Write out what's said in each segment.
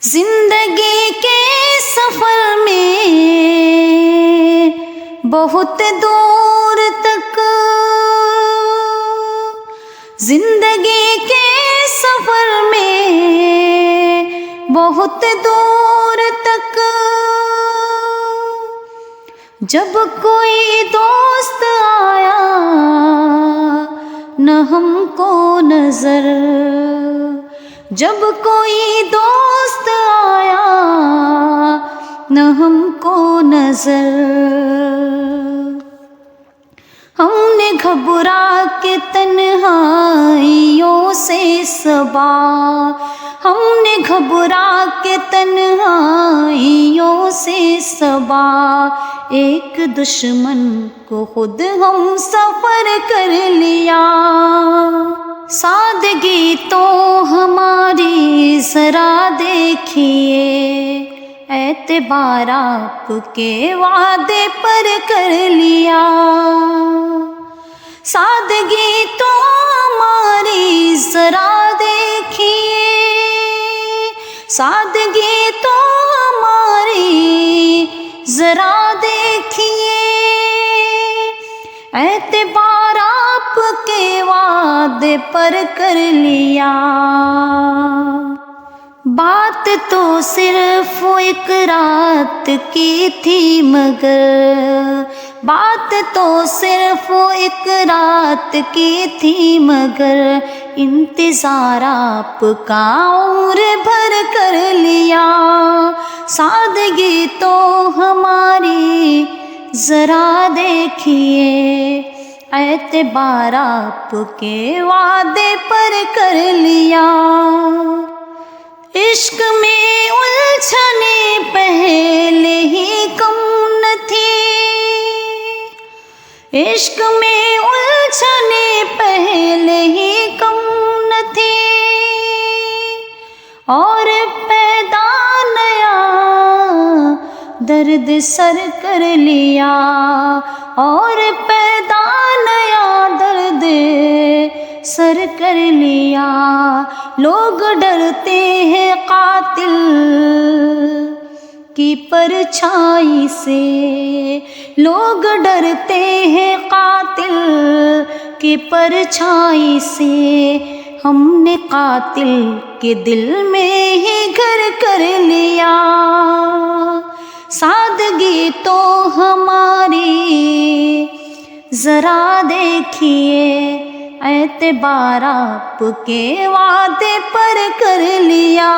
زندگی کے سفر میں بہت دور تک، زندگی کے سفر میں بہت دور تک، جب کوئی دوست آیا نہ ہم کو نظر، جب کوئی دوست آیا نہ ہم کو نظر، ہم نے گھبرا کے تنہائیوں سے صبا، ہم نے گھبرا کے تنہائیوں سے صبا، ایک دشمن کو خود ہم سفر کر لیا۔ سادگی تو ہماری ذرا دیکھیے، اعتبار آپ کے وعدے پر کر لیا۔ سادگی تو ہماری ذرا دیکھیے، سادگی تو ہماری ذرا دیکھیے، اعتبار آپ کے وعدے پر کر لیا۔ بات تو صرف ایک رات کی تھی مگر، بات تو صرف ایک رات کی تھی مگر، انتظار آپ کا عمر بھر کر لیا۔ سادگی تو ہماری ذرا دیکھیے، اعتبار آپ کے وعدے پر کر لیا۔ عشق میں الجھنے پہلے ہی کم نہ تھی، عشق میں الجھنے پہلے ہی کم نہ تھی، اور پیدا نیا درد سر کر لیا، اور پیدا نیا درد سر کر لیا۔ لوگ ڈرتے ہیں قاتل کی پرچھائی سے، لوگ ڈرتے ہیں قاتل کی پرچھائی سے، ہم نے قاتل کے دل میں ہی گھر کر لیا۔ سادگی تو ہماری ذرا دیکھیے، اعتبار آپ کے وعدے پر کر لیا۔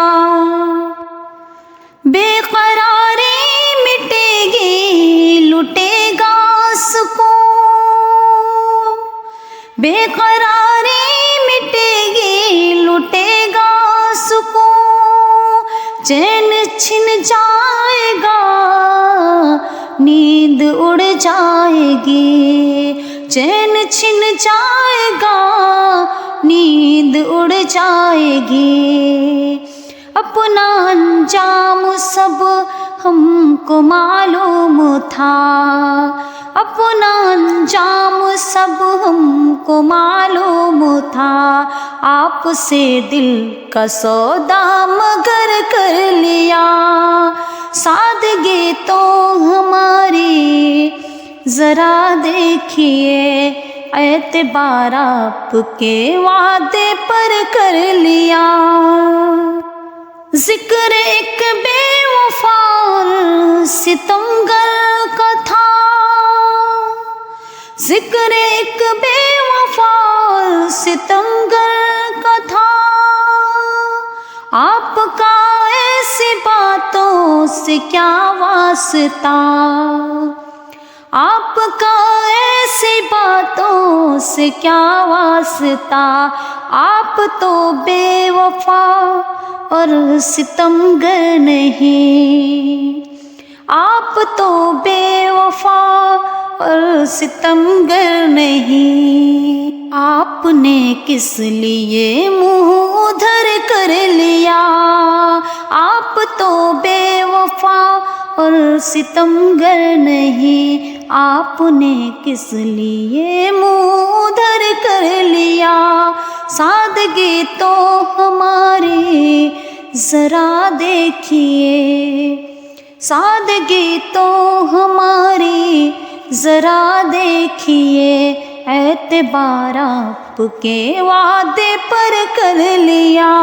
بے قراری مٹے گی لٹے گا سکون، بے قراری مٹے گی لٹے گا سکون، چین چھن جائے گا نیند اڑ جائے گی، چین چھن جائے گا نیند اڑ جائے گی۔ اپنا انجام سب ہم کو معلوم تھا، اپنا انجام سب ہم کو معلوم تھا، آپ سے دل کا سودا مگر کر لیا۔ سادگی تو ہماری ذرا دیکھیے، اعتبار آپ کے وعدے پر کر لیا۔ ذکر ایک بے وفا اور ستمگر کا تھا، ذکر ایک بے وفا اور ستمگر کا تھا، آپ کا ایسی باتوں سے کیا واسطہ، آپ کا ایسی باتوں سے کیا واسطہ، آپ تو بے وفا اور ستمگر نہیں، آپ تو بے وفا اور ستمگر نہیں، آپ نے کس لیے منہ ادھر کر لیا، آپ تو بے وفا اور ستمگر نہیں، آپ نے کس لیے منہ ادھر کر لیا۔ سادگی تو ہماری ذرا دیکھیے، سادگی تو ہماری ذرا دیکھیے، اعتبار آپ کے وعدے پر کر لیا۔